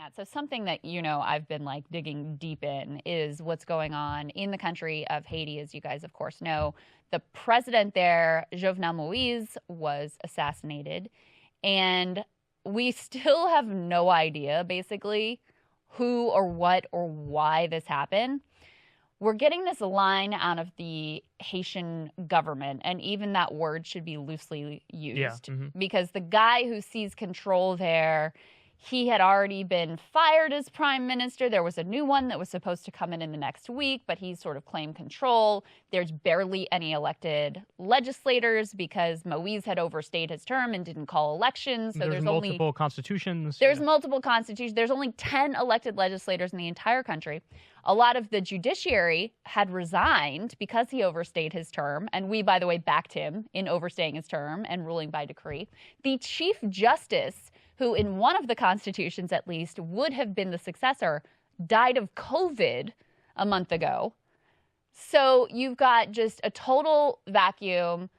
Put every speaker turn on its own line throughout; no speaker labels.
at. So something that, I've been like digging deep in is what's going on in the country of Haiti. As you guys, of course, know, the president there, Jovenel Moise, was assassinated. And we still have no idea, basically, who or what or why this happened. We're getting this line out of the Haitian government, and even that word should be loosely used, because the guy who seized control there, he had already been fired as prime minister. There was a new one that was supposed to come in the next week, but he sort of claimed control. There's barely any elected legislators because Moise had overstayed his term and didn't call elections. So
there's multiple constitutions.
There's multiple constitutions. There's only 10 elected legislators in the entire country. A lot of the judiciary had resigned because he overstayed his term. And we, by the way, backed him in overstaying his term and ruling by decree. The chief justice, who in one of the constitutions at least would have been the successor, died of COVID a month ago. So you've got just a total vacuum,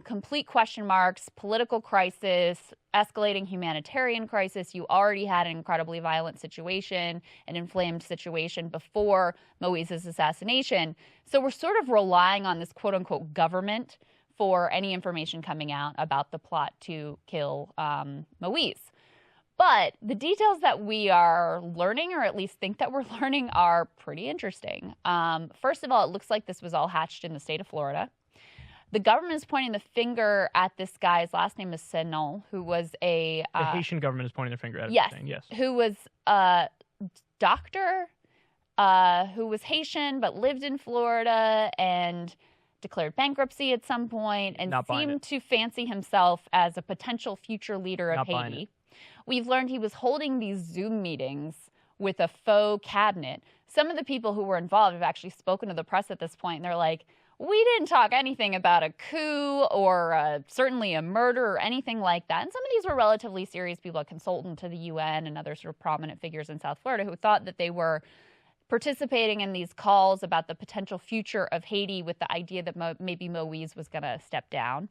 complete question marks, political crisis, escalating humanitarian crisis. You already had an incredibly violent situation, an inflamed situation before Moise's assassination. So we're sort of relying on this quote unquote government for any information coming out about the plot to kill Moise. But the details that we are learning, or at least think that we're learning, are pretty interesting. First of all, it looks like this was all hatched in the state of Florida. The government is pointing the finger at this guy's last name is Senon, who was the
Haitian government is pointing their finger at
everything. Yes, who was a doctor who was Haitian but lived in Florida and declared bankruptcy at some point and seemed to fancy himself as a potential future leader of Haiti. We've learned he was holding these Zoom meetings with a faux cabinet. Some of the people who were involved have actually spoken to the press at this point, and they're like, we didn't talk anything about a coup or certainly a murder or anything like that. And some of these were relatively serious people, a consultant to the UN and other sort of prominent figures in South Florida who thought that they were participating in these calls about the potential future of Haiti with the idea that maybe Moise was going to step down.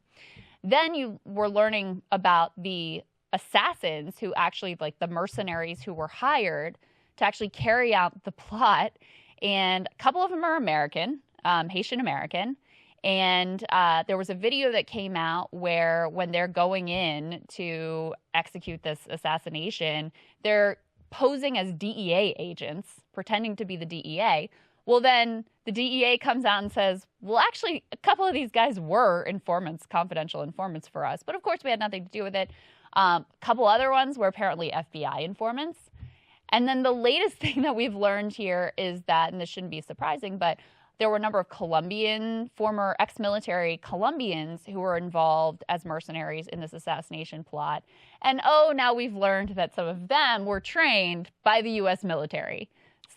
Then you were learning about the assassins who actually, like the mercenaries who were hired to actually carry out the plot. And a couple of them are American, Haitian American. And there was a video that came out where when they're going in to execute this assassination, they're posing as DEA agents, pretending to be the DEA. Well, then the DEA comes out and says, well, actually, a couple of these guys were informants, confidential informants for us. But of course, we had nothing to do with it. A couple other ones were apparently FBI informants. And then the latest thing that we've learned here is that, and this shouldn't be surprising, but there were a number of former ex-military Colombians who were involved as mercenaries in this assassination plot. And now we've learned that some of them were trained by the U.S. military.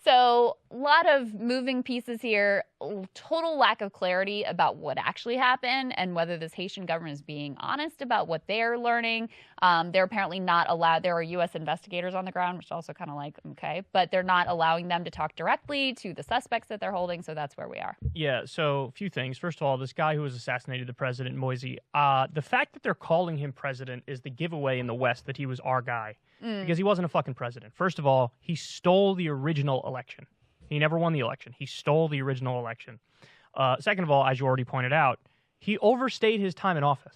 So a lot of moving pieces here, total lack of clarity about what actually happened and whether this Haitian government is being honest about what they're learning. They're apparently not allowed. There are U.S. investigators on the ground, which is also kind of like, okay, but they're not allowing them to talk directly to the suspects that they're holding. So that's where we are.
Yeah. So a few things. First of all, this guy who was assassinated, the president, Moise, the fact that they're calling him president is the giveaway in the West that he was our guy. Because he wasn't a fucking president. First of all, he stole the original election. He never won the election. He stole the original election. Second of all, as you already pointed out, he overstayed his time in office.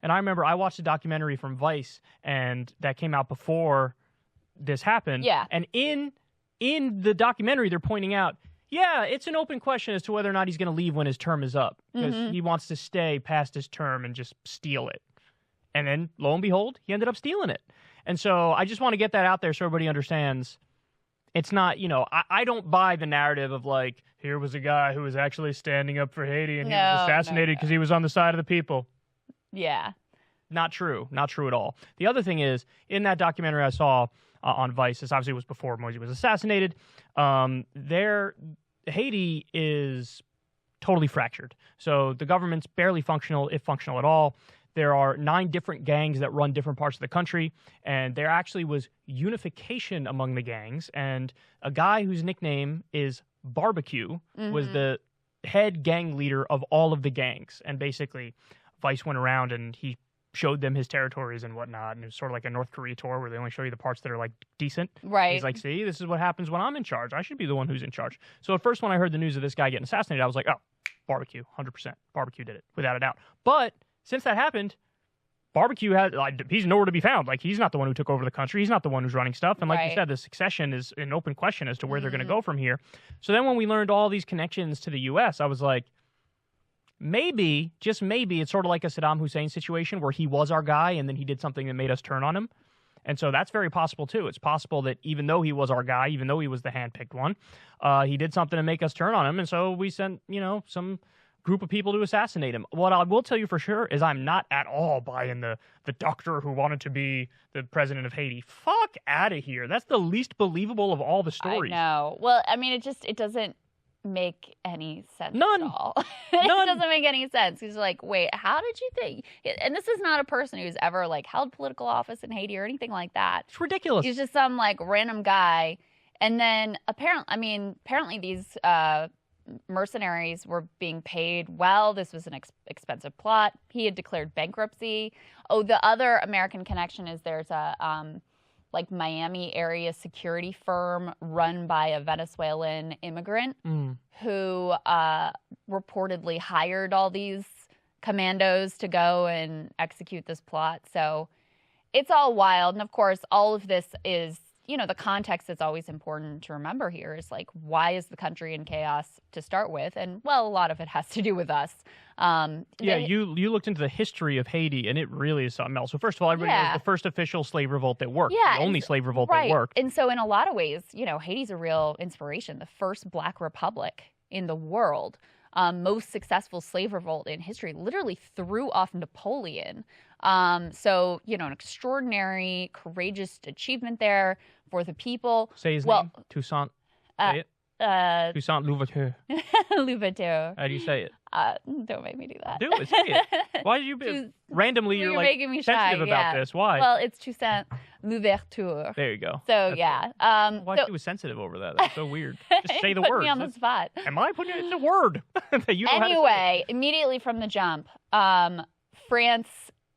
And I remember I watched a documentary from Vice, and that came out before this happened.
Yeah.
And in the documentary, they're pointing out, yeah, it's an open question as to whether or not he's going to leave when his term is up. Because he wants to stay past his term and just steal it. And then, lo and behold, he ended up stealing it. And so I just want to get that out there so everybody understands. It's not, I don't buy the narrative of like, here was a guy who was actually standing up for Haiti and he was assassinated because he was on the side of the people.
Yeah.
Not true. Not true at all. The other thing is, in that documentary I saw on Vice, this obviously was before Moise was assassinated, Haiti is totally fractured. So the government's barely functional, if functional at all. There are 9 different gangs that run different parts of the country, and there actually was unification among the gangs. And a guy whose nickname is Barbecue was the head gang leader of all of the gangs. And basically, Vice went around and he showed them his territories and whatnot, and it was sort of like a North Korea tour where they only show you the parts that are like decent.
Right.
He's like, see, this is what happens when I'm in charge. I should be the one who's in charge. So at first when I heard the news of this guy getting assassinated, I was like, oh, barbecue, 100%. Barbecue did it, without a doubt. But since that happened, barbecue he's nowhere to be found. Like, he's not the one who took over the country. He's not the one who's running stuff. And like you said, the succession is an open question as to where they're going to go from here. So then when we learned all these connections to the U.S., I was like, maybe, just maybe, it's sort of like a Saddam Hussein situation where he was our guy and then he did something that made us turn on him. And so that's very possible, too. It's possible that even though he was our guy, even though he was the handpicked one, he did something to make us turn on him. And so we sent, some group of people to assassinate him. What I will tell you for sure is I'm not at all buying the doctor who wanted to be the president of Haiti. Fuck out of here. That's the least believable of all the stories.
I know. Well, I mean, it doesn't make any sense
None.
at all.
None.
It doesn't make any sense. He's like, wait, how did you think? And this is not a person who's ever like held political office in Haiti or anything like that.
It's ridiculous.
He's just some like random guy. And then apparently these mercenaries were being paid well. This was an expensive plot. He had declared bankruptcy. Oh, the other American connection is there's a Miami area security firm run by a Venezuelan immigrant who reportedly hired all these commandos to go and execute this plot. So it's all wild. And of course, all of this is, the context that's always important to remember here is like, why is the country in chaos to start with? And well, a lot of it has to do with us.
You looked into the history of Haiti, and it really is something else. So first of all, everybody knows the first official slave revolt that worked.
Yeah,
the only slave revolt that worked.
And so in a lot of ways, Haiti's a real inspiration. The first Black republic in the world, most successful slave revolt in history, literally threw off Napoleon. So, an extraordinary, courageous achievement there for the people.
Say his name. Toussaint. Say it. Toussaint Louverture.
Louverture.
How do you say it?
Don't make me do that.
Do it. Say it. Why are you randomly? You're like
making me
sensitive about this. Why?
Well, it's Toussaint Louverture.
There you go.
So
why she was sensitive over that? That's so weird. Just say the word.
Put me on the spot.
Am I putting it in the word? That you know
anyway, immediately from the jump, France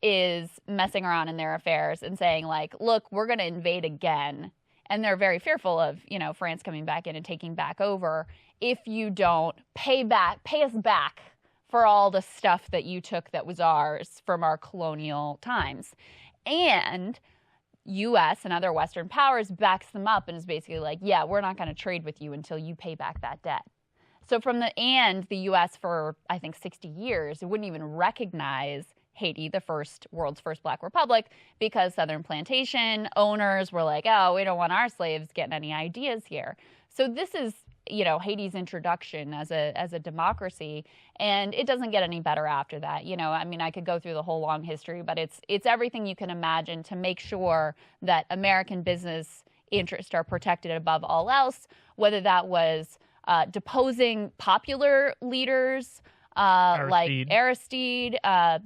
is messing around in their affairs and saying like, look, we're going to invade again. And they're very fearful of, France coming back in and taking back over if you don't pay us back for all the stuff that you took that was ours from our colonial times. And U.S. and other Western powers backs them up and is basically like, yeah, we're not going to trade with you until you pay back that debt. So the U.S. for, I think, 60 years, it wouldn't even recognize Haiti, the world's first Black republic, because Southern plantation owners were like, oh, we don't want our slaves getting any ideas here. So this is, Haiti's introduction as a democracy, and it doesn't get any better after that. I could go through the whole long history, but it's everything you can imagine to make sure that American business interests are protected above all else, whether that was deposing popular leaders, like Aristide,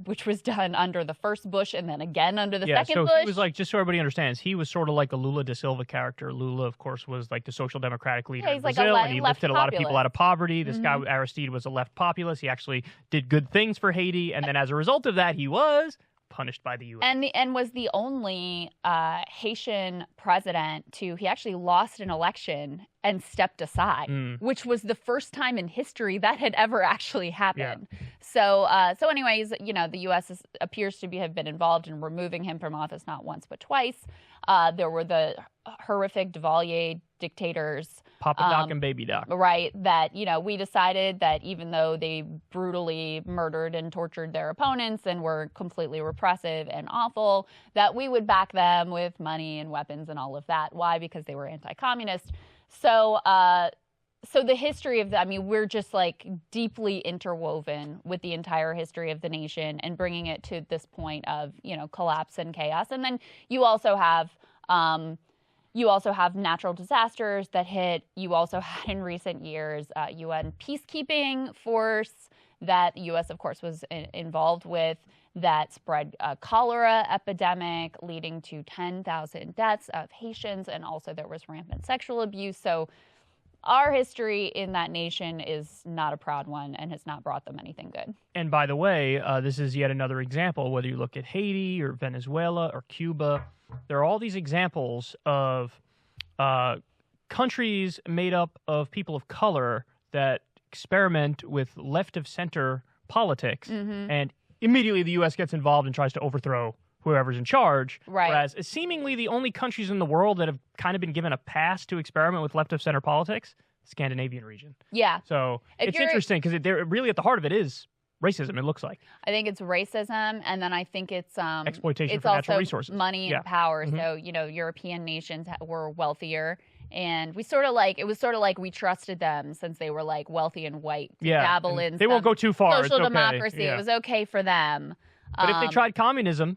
which was done under the first Bush and then again under the second Bush.
He was like, just so everybody understands, he was sort of like a Lula da Silva character. Lula, of course, was like the social democratic leader in Brazil, and he lifted a lot of people out of poverty. This guy, Aristide, was a left populist. He actually did good things for Haiti, and then as a result of that, he was punished by the U.S.
And was the only Haitian president he actually lost an election and stepped aside, which was the first time in history that had ever actually happened. Yeah. So anyways, the U.S. appears to have been involved in removing him from office not once but twice. There were the horrific Duvalier dictators,
Papa Doc and Baby Doc.
Right, that, we decided that even though they brutally murdered and tortured their opponents and were completely repressive and awful, that we would back them with money and weapons and all of that. Why? Because they were anti-communist. So the history of we're just like deeply interwoven with the entire history of the nation and bringing it to this point of, collapse and chaos. And then you also have natural disasters that hit. You also had in recent years UN peacekeeping force that the U.S., of course, was involved with that spread a cholera epidemic leading to 10,000 deaths of Haitians. And also there was rampant sexual abuse. So our history in that nation is not a proud one and has not brought them anything good.
And by the way, this is yet another example, whether you look at Haiti or Venezuela or Cuba, there are all these examples of countries made up of people of color that experiment with left-of-center politics, and immediately the U.S. gets involved and tries to overthrow whoever's in charge.
Right.
Whereas seemingly the only countries in the world that have kind of been given a pass to experiment with left-of-center politics, the Scandinavian region.
Yeah.
So it's interesting because they're really at the heart of it is racism, it looks like.
I think it's racism, and then I think it's
exploitation for natural resources.
Money and power. So, European nations were wealthier, and it was sort of like we trusted them since they were like wealthy and white to dabble in
they won't go too far.
Social
it's okay.
democracy. It was okay for them.
But if they tried communism,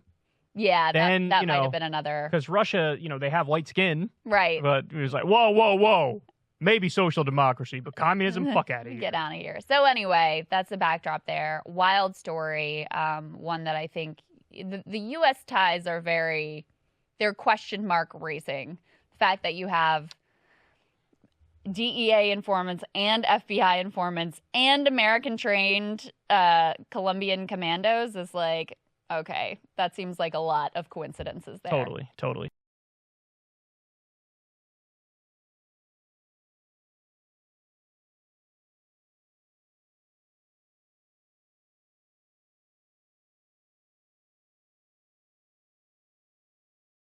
then that might have been another.
Because Russia, they have white skin.
Right.
But it was like, whoa. Maybe social democracy, but communism, fuck out of here.
Get out of here. So anyway, that's the backdrop there. Wild story. One that I think the U.S. ties are they're question mark racing. The fact that you have DEA informants and FBI informants and American-trained Colombian commandos is like, okay, that seems like a lot of coincidences there.
Totally.